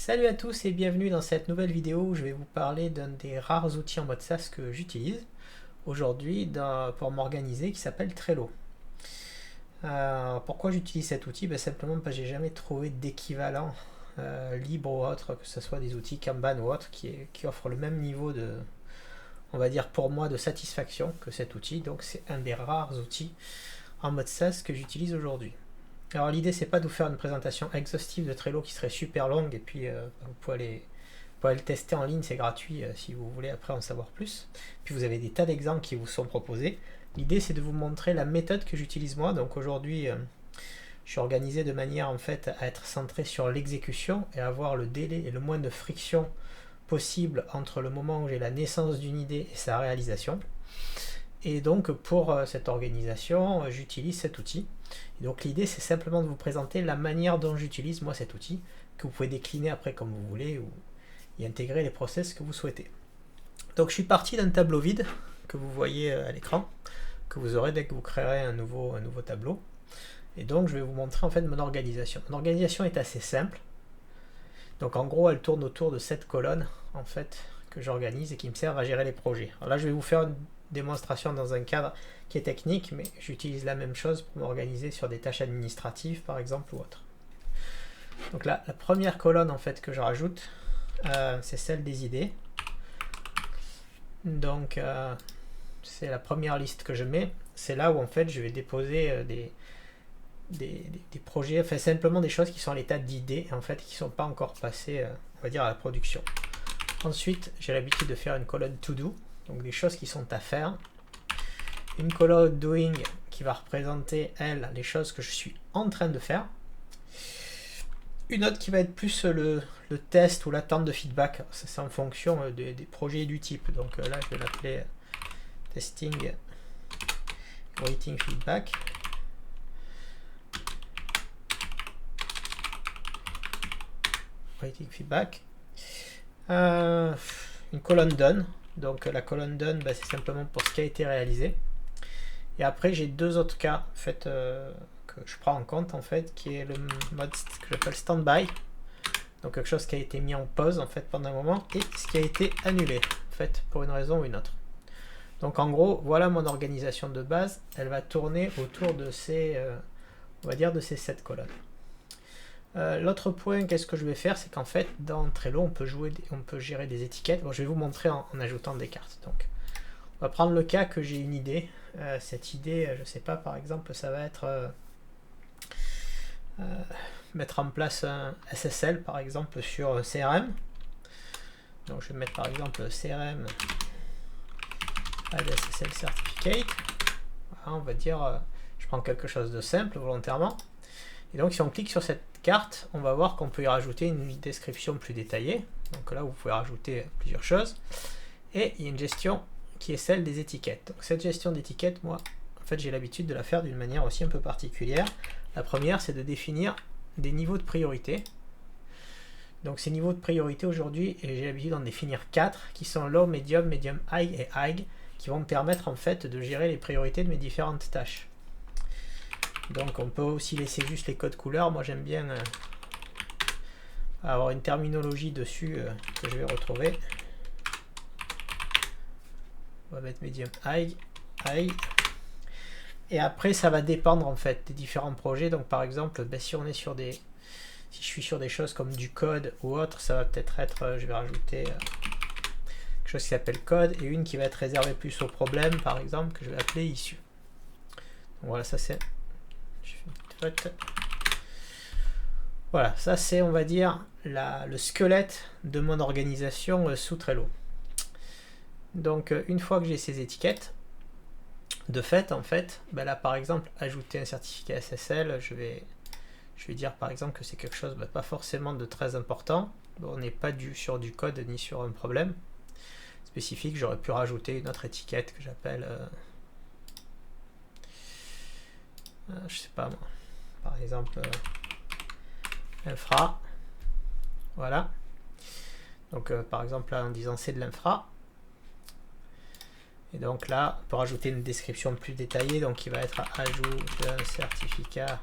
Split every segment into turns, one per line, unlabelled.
Salut à tous et bienvenue dans cette nouvelle vidéo où je vais vous parler d'un des rares outils en mode SaaS que j'utilise aujourd'hui pour m'organiser qui s'appelle Trello. Pourquoi j'utilise cet outil? Simplement parce que j'ai jamais trouvé d'équivalent libre ou autre, que ce soit des outils Kanban ou autre, qui offrent le même niveau de, on va dire pour moi, de satisfaction que cet outil. Donc c'est un des rares outils en mode SaaS que j'utilise aujourd'hui. Alors l'idée c'est pas de vous faire une présentation exhaustive de Trello qui serait super longue et puis vous pouvez le tester en ligne, c'est gratuit si vous voulez après en savoir plus. Puis vous avez des tas d'exemples qui vous sont proposés. L'idée c'est de vous montrer la méthode que j'utilise moi. Donc aujourd'hui je suis organisé de manière en fait à être centré sur l'exécution et avoir le délai et le moins de friction possible entre le moment où j'ai la naissance d'une idée et sa réalisation. Et donc pour cette organisation, j'utilise cet outil. Et donc l'idée c'est simplement de vous présenter la manière dont j'utilise moi cet outil, que vous pouvez décliner après comme vous voulez ou y intégrer les process que vous souhaitez. Donc je suis parti d'un tableau vide que vous voyez à l'écran, que vous aurez dès que vous créerez un nouveau tableau. Et donc je vais vous montrer en fait mon organisation. Mon organisation est assez simple. Donc en gros elle tourne autour de 7 colonnes en fait que j'organise et qui me servent à gérer les projets. Alors là je vais vous faire une démonstration dans un cadre qui est technique, mais j'utilise la même chose pour m'organiser sur des tâches administratives par exemple ou autre. Donc là, la première colonne en fait que je rajoute, c'est celle des idées. Donc c'est la première liste que je mets. C'est là où en fait je vais déposer des projets, enfin simplement des choses qui sont à l'état d'idées en fait, qui ne sont pas encore passées, on va dire, à la production. Ensuite, j'ai l'habitude de faire une colonne to do, donc des choses qui sont à faire. Une colonne doing qui va représenter, elle, les choses que je suis en train de faire. Une autre qui va être plus le test ou l'attente de feedback. Ça, c'est en fonction des projets et du type. Donc là, je vais l'appeler testing waiting feedback. Waiting feedback. Une colonne done. Donc la colonne done, c'est simplement pour ce qui a été réalisé. Et après j'ai deux autres cas en fait, que je prends en compte en fait, qui est le mode que j'appelle standby. Donc quelque chose qui a été mis en pause en fait pendant un moment et ce qui a été annulé en fait pour une raison ou une autre. Donc en gros voilà mon organisation de base. Elle va tourner autour de ces on va dire de ces 7 colonnes. L'autre point, qu'est-ce que je vais faire, c'est qu'en fait dans Trello on peut gérer des étiquettes. Bon, je vais vous montrer en ajoutant des cartes. Donc on va prendre le cas que j'ai une idée. Cette idée, je sais pas, par exemple, ça va être mettre en place un SSL, par exemple, sur CRM. Donc je vais mettre par exemple CRM add SSL certificate. Voilà, on va dire, je prends quelque chose de simple volontairement. Et donc si on clique sur cette carte, on va voir qu'on peut y rajouter une description plus détaillée. Donc là, vous pouvez rajouter plusieurs choses. Et il y a une gestion qui est celle des étiquettes. Donc cette gestion d'étiquettes, moi, en fait, j'ai l'habitude de la faire d'une manière aussi un peu particulière. La première, c'est de définir des niveaux de priorité. Donc ces niveaux de priorité aujourd'hui, j'ai l'habitude d'en définir 4, qui sont low, medium, medium high et high, qui vont me permettre en fait de gérer les priorités de mes différentes tâches. Donc on peut aussi laisser juste les codes couleurs. Moi j'aime bien avoir une terminologie dessus que je vais retrouver. On va mettre medium high, high. Et après ça va dépendre en fait des différents projets. Donc par exemple, si on est sur si je suis sur des choses comme du code ou autre, ça va peut-être être, je vais rajouter quelque chose qui s'appelle code et une qui va être réservée plus aux problèmes, par exemple, que je vais appeler issue. Donc voilà, ça c'est. Je fais une petite faute. Voilà, ça c'est, on va dire, le squelette de mon organisation sous Trello. Donc une fois que j'ai ces étiquettes, de fait, en fait, là par exemple, ajouter un certificat SSL, je vais dire par exemple que c'est quelque chose pas forcément de très important. On n'est pas sur du code ni sur un problème spécifique. J'aurais pu rajouter une autre étiquette que j'appelle, je sais pas moi, par exemple infra. Voilà. Donc par exemple là en disant c'est de l'infra. Et donc là, on peut rajouter une description plus détaillée, donc qui va être ajout d'un certificat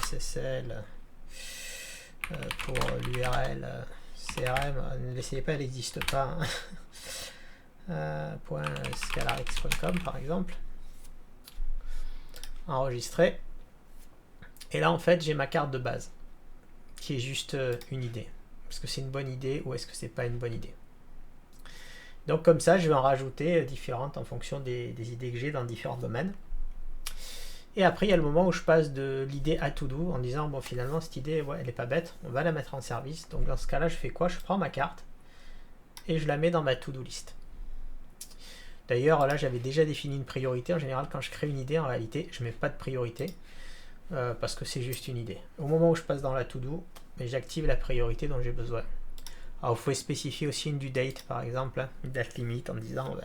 SSL pour l'URL CRM, n'essayez pas, elle n'existe pas. .scalarx.com par exemple. Enregistrer. Et là en fait j'ai ma carte de base qui est juste une idée. Est-ce que c'est une bonne idée ou est-ce que c'est pas une bonne idée? Donc comme ça je vais en rajouter différentes en fonction des idées que j'ai dans différents domaines. Et après il y a le moment où je passe de l'idée à to do en disant bon finalement cette idée ouais, elle est pas bête, on va la mettre en service. Donc dans ce cas là je fais quoi? Je prends ma carte et je la mets dans ma to do list. D'ailleurs là j'avais déjà défini une priorité. En général quand je crée une idée en réalité je mets pas de priorité. Parce que c'est juste une idée. Au moment où je passe dans la to-do, j'active la priorité dont j'ai besoin. Alors vous pouvez spécifier aussi une due date par exemple, une date limite en disant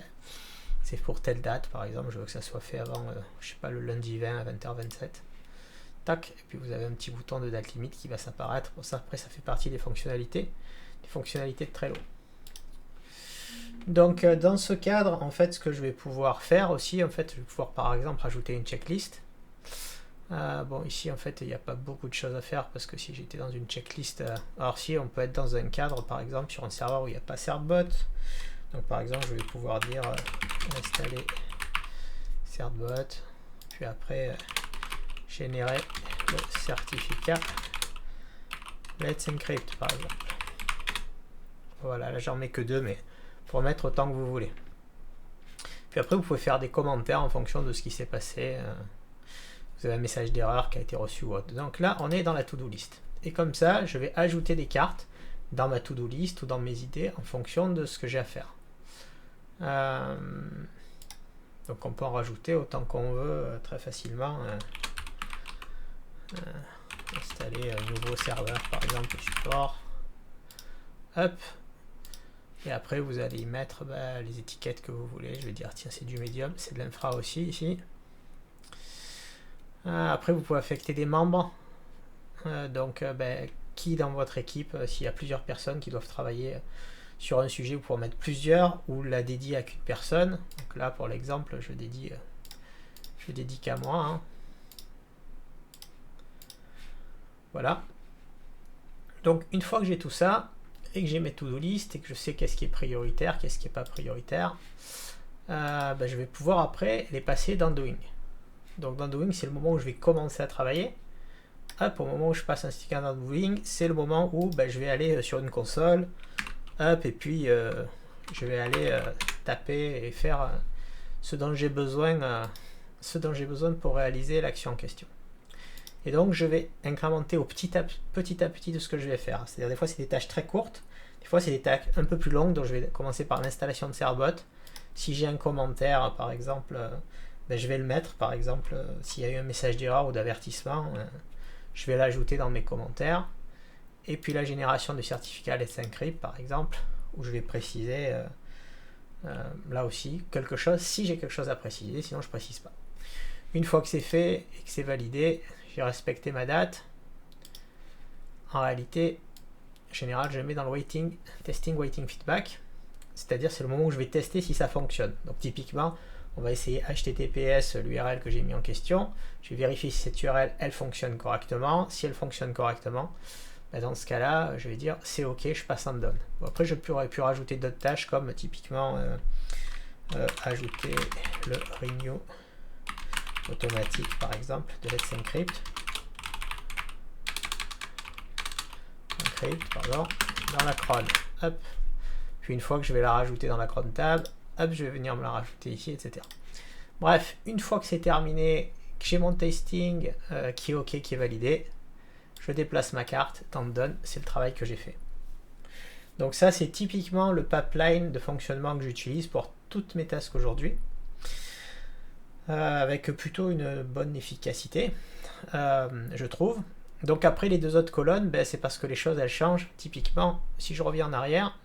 c'est pour telle date par exemple, je veux que ça soit fait avant, je sais pas, le lundi 20 à 20h27. Tac, et puis vous avez un petit bouton de date limite qui va s'apparaître. Bon, ça après ça fait partie des fonctionnalités de Trello. Donc dans ce cadre, en fait ce que je vais pouvoir faire aussi, en fait je vais pouvoir par exemple rajouter une checklist. Bon ici en fait il n'y a pas beaucoup de choses à faire parce que si j'étais dans une checklist, alors si on peut être dans un cadre par exemple sur un serveur où il n'y a pas Certbot, donc par exemple je vais pouvoir dire installer Certbot, puis après générer le certificat Let's Encrypt par exemple. Voilà, là j'en mets que 2 mais pour mettre autant que vous voulez. Puis après vous pouvez faire des commentaires en fonction de ce qui s'est passé. Vous avez un message d'erreur qui a été reçu ou autre. Donc là, on est dans la to-do list. Et comme ça, je vais ajouter des cartes dans ma to-do list ou dans mes idées en fonction de ce que j'ai à faire. Donc on peut en rajouter autant qu'on veut très facilement. Installer un nouveau serveur, par exemple, support. Hop. Et après, vous allez y mettre les étiquettes que vous voulez. Je vais dire, tiens, c'est du médium, c'est de l'infra aussi, ici. Après, vous pouvez affecter des membres. Donc, qui dans votre équipe, s'il y a plusieurs personnes qui doivent travailler sur un sujet, vous pouvez en mettre plusieurs ou la dédier à qu'une personne. Donc là, pour l'exemple, je dédie qu'à moi. Hein. Voilà. Donc, une fois que j'ai tout ça et que j'ai mes to-do list et que je sais qu'est-ce qui est prioritaire, qu'est-ce qui n'est pas prioritaire, je vais pouvoir après les passer dans Doing. Donc dans Doing, c'est le moment où je vais commencer à travailler. Hop, au moment où je passe un sticker dans Doing, c'est le moment où je vais aller sur une console. Hop, et puis je vais aller taper et faire ce dont j'ai besoin pour réaliser l'action en question. Et donc je vais incrémenter au petit à petit de ce que je vais faire. C'est-à-dire des fois c'est des tâches très courtes, des fois c'est des tâches un peu plus longues, donc je vais commencer par l'installation de Certbot. Si j'ai un commentaire par exemple, je vais le mettre, par exemple, s'il y a eu un message d'erreur ou d'avertissement, je vais l'ajouter dans mes commentaires. Et puis la génération du certificat Let's Encrypt, par exemple, où je vais préciser, là aussi, quelque chose, si j'ai quelque chose à préciser, sinon je ne précise pas. Une fois que c'est fait et que c'est validé, j'ai respecté ma date. En réalité, en général, je mets dans le testing waiting feedback, c'est-à-dire c'est le moment où je vais tester si ça fonctionne. Donc typiquement, on va essayer HTTPS, l'URL que j'ai mis en question. Je vais vérifier si cette URL, elle fonctionne correctement. Si elle fonctionne correctement, dans ce cas-là, je vais dire c'est OK, je passe en done. Bon, après, je pourrais pu rajouter d'autres tâches comme typiquement ajouter le renew automatique, par exemple, de Let's Encrypt. Dans la cron. Hop. Puis une fois que je vais la rajouter dans la cron tab, hop, je vais venir me la rajouter ici, etc. Bref, une fois que c'est terminé, que j'ai mon testing qui est OK, qui est validé, je déplace ma carte, dans Done, c'est le travail que j'ai fait. Donc ça, c'est typiquement le pipeline de fonctionnement que j'utilise pour toutes mes tasks aujourd'hui, avec plutôt une bonne efficacité, je trouve. Donc après les deux autres colonnes, c'est parce que les choses elles changent. Typiquement, si je reviens en arrière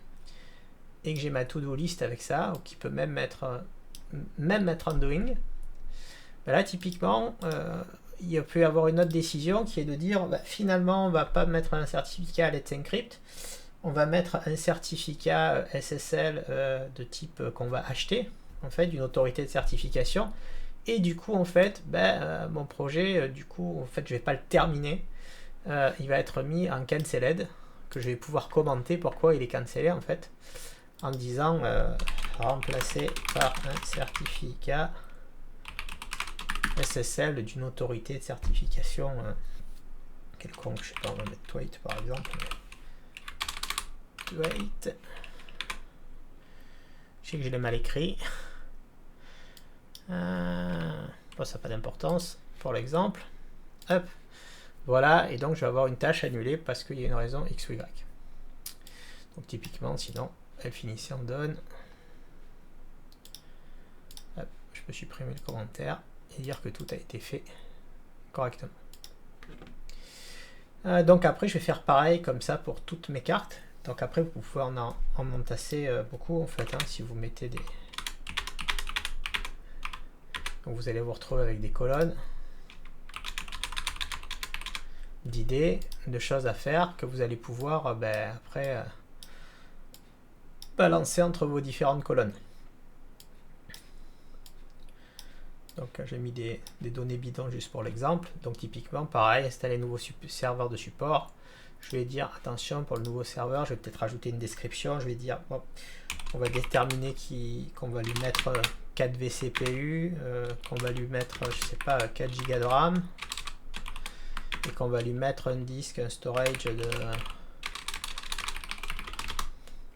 et que j'ai ma to-do list avec ça, ou qui peut même mettre en doing, là typiquement, il peut y avoir une autre décision qui est de dire finalement on va pas mettre un certificat Let's Encrypt, on va mettre un certificat SSL de type qu'on va acheter, en fait, d'une autorité de certification. Et du coup, en fait, mon projet, du coup, en fait, je vais pas le terminer il va être mis en cancelled, que je vais pouvoir commenter pourquoi il est cancellé en fait, en disant remplacé par un certificat SSL d'une autorité de certification quelconque, je sais pas, on va mettre Twait par exemple. Twait. Je sais que je l'ai mal écrit. Bon, ça n'a pas d'importance pour l'exemple. Hop. Voilà, et donc je vais avoir une tâche annulée parce qu'il y a une raison X ou Y. Donc typiquement, sinon, elle finissait en done. Hop, je peux supprimer le commentaire et dire que tout a été fait correctement. Donc après, je vais faire pareil comme ça pour toutes mes cartes. Donc après, vous pouvez en entasser beaucoup en fait, hein, si vous mettez des... Donc vous allez vous retrouver avec des colonnes d'idées, de choses à faire que vous allez pouvoir après balancer entre vos différentes colonnes. Donc j'ai mis des données bidons juste pour l'exemple. Donc typiquement pareil, installer nouveau serveur de support. Je vais dire attention pour le nouveau serveur, je vais peut-être rajouter une description. Je vais dire bon, on va déterminer qu'on va lui mettre 4 vCPU, qu'on va lui mettre je sais pas 4 Go de RAM et qu'on va lui mettre un disque, un storage de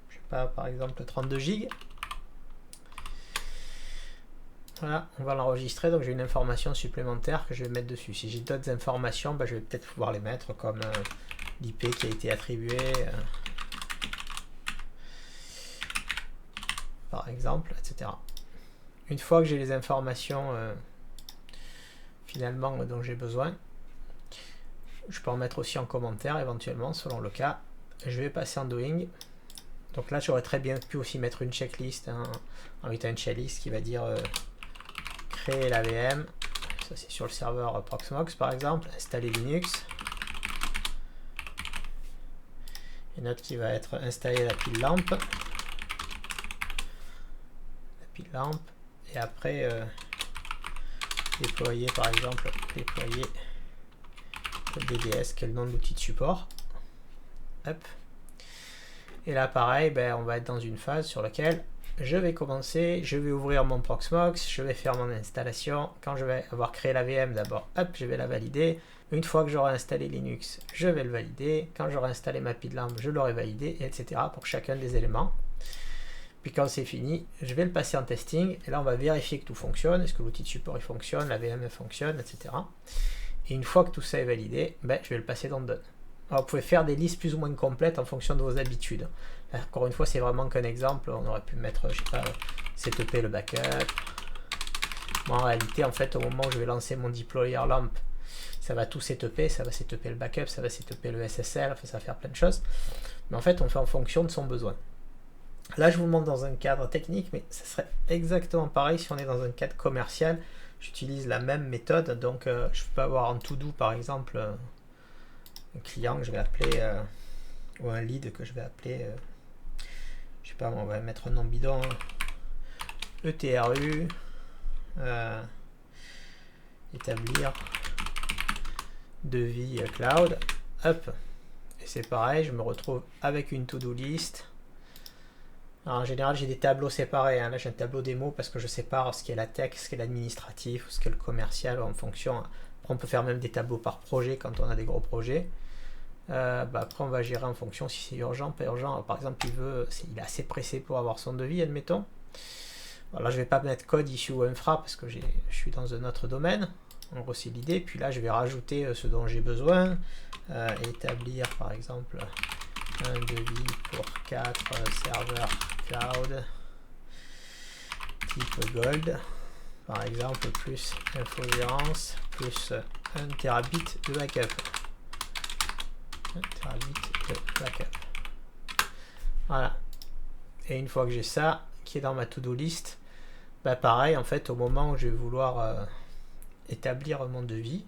je sais pas par exemple 32 Go. Voilà, on va l'enregistrer, donc j'ai une information supplémentaire que je vais mettre dessus. Si j'ai d'autres informations, je vais peut-être pouvoir les mettre comme l'IP qui a été attribué, par exemple, etc. Une fois que j'ai les informations finalement dont j'ai besoin, je peux en mettre aussi en commentaire éventuellement, selon le cas. Je vais passer en doing. Donc là, j'aurais très bien pu aussi mettre une checklist, en return checklist qui va dire... créer la VM, ça c'est sur le serveur Proxmox par exemple, installer Linux, une autre qui va être installer la pile lampe, et après déployer par exemple, déployer le DDS qui est le nom de l'outil de support. Hop. Et là pareil, on va être dans une phase sur laquelle je vais commencer, je vais ouvrir mon Proxmox, je vais faire mon installation. Quand je vais avoir créé la VM d'abord, hop, je vais la valider. Une fois que j'aurai installé Linux, je vais le valider. Quand j'aurai installé ma pile lampe, je l'aurai validé, etc. pour chacun des éléments. Puis quand c'est fini, je vais le passer en testing. Et là, on va vérifier que tout fonctionne. Est-ce que l'outil de support il fonctionne, la VM fonctionne, etc. Et une fois que tout ça est validé, je vais le passer dans Done. Alors, vous pouvez faire des listes plus ou moins complètes en fonction de vos habitudes. Encore une fois, c'est vraiment qu'un exemple. On aurait pu mettre, je sais pas, setup le backup. Moi, en réalité, en fait, au moment où je vais lancer mon deployer lamp, ça va tout setuper. Ça va setuper le backup, ça va setuper le SSL, enfin, ça va faire plein de choses. Mais en fait, on fait en fonction de son besoin. Là, je vous le montre dans un cadre technique, mais ça serait exactement pareil si on est dans un cadre commercial. J'utilise la même méthode. Donc, je peux avoir en to-do, par exemple, un client que je vais appeler, ou un lead que je vais appeler... je sais pas, on va mettre un nom bidon, ETRU, établir devis cloud, hop, et c'est pareil, je me retrouve avec une to-do list. Alors en général, j'ai des tableaux séparés, là j'ai un tableau démo parce que je sépare ce qui est la tech, ce qui est l'administratif, ce qui est le commercial en fonction. Après, on peut faire même des tableaux par projet quand on a des gros projets. Après on va gérer en fonction si c'est urgent, pas urgent. Alors, par exemple il est assez pressé pour avoir son devis, admettons. Alors, là je vais pas mettre code issue ou infra parce que je suis dans un autre domaine. En gros c'est l'idée. Puis là je vais rajouter ce dont j'ai besoin, établir par exemple un devis pour 4 serveurs cloud type gold par exemple, plus infogérance plus 1 terabit de backup. Voilà. Et une fois que j'ai ça qui est dans ma to-do list, pareil en fait au moment où je vais vouloir établir mon devis,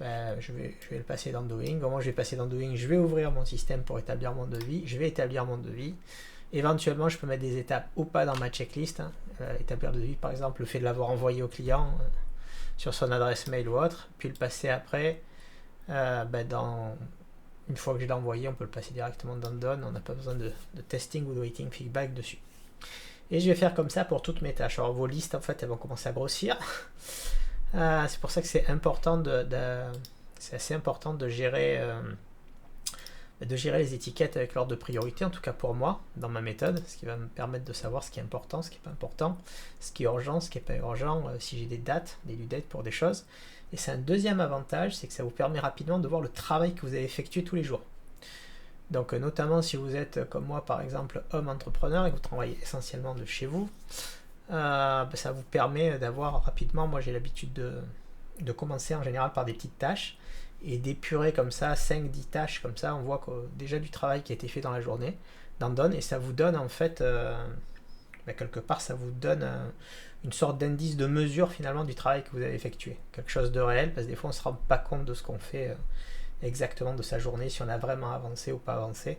je vais le passer dans Doing. Au moment où je vais passer dans Doing, je vais ouvrir mon système pour établir mon devis, je vais établir mon devis. Éventuellement je peux mettre des étapes ou pas dans ma checklist, établir le devis par exemple, le fait de l'avoir envoyé au client sur son adresse mail ou autre, puis le passer après Une fois que je l'ai envoyé, on peut le passer directement dans Done, on n'a pas besoin de testing ou de waiting feedback dessus. Et je vais faire comme ça pour toutes mes tâches. Alors vos listes, en fait, elles vont commencer à grossir. C'est pour ça que c'est important c'est assez important de gérer les étiquettes avec l'ordre de priorité, en tout cas pour moi, dans ma méthode, ce qui va me permettre de savoir ce qui est important, ce qui n'est pas important, ce qui est urgent, ce qui n'est pas urgent, si j'ai des dates, des due dates pour des choses. Et c'est un deuxième avantage, c'est que ça vous permet rapidement de voir le travail que vous avez effectué tous les jours. Donc notamment si vous êtes comme moi par exemple homme entrepreneur et que vous travaillez essentiellement de chez vous, ça vous permet d'avoir rapidement, moi j'ai l'habitude de commencer en général par des petites tâches et d'épurer comme ça 5-10 tâches, comme ça on voit déjà du travail qui a été fait dans la journée, dans Done, et ça vous donne en fait, quelque part ça vous donne une sorte d'indice de mesure finalement du travail que vous avez effectué, quelque chose de réel, parce que des fois on ne se rend pas compte de ce qu'on fait exactement de sa journée, si on a vraiment avancé ou pas avancé,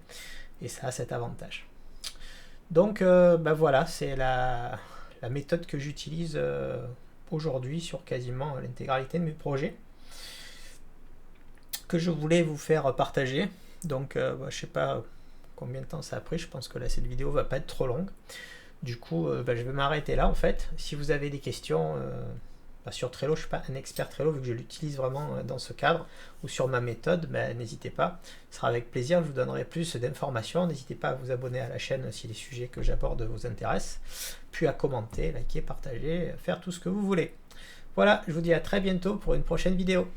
et ça a cet avantage. Donc voilà, c'est la méthode que j'utilise aujourd'hui sur quasiment l'intégralité de mes projets, que je voulais vous faire partager. Donc je sais pas combien de temps ça a pris, je pense que là cette vidéo va pas être trop longue. Du coup je vais m'arrêter là en fait. Si vous avez des questions sur Trello, je ne suis pas un expert Trello vu que je l'utilise vraiment dans ce cadre, ou sur ma méthode, n'hésitez pas, ce sera avec plaisir, je vous donnerai plus d'informations. N'hésitez pas à vous abonner à la chaîne si les sujets que j'aborde vous intéressent, puis à commenter, liker, partager, faire tout ce que vous voulez. Voilà, je vous dis à très bientôt pour une prochaine vidéo.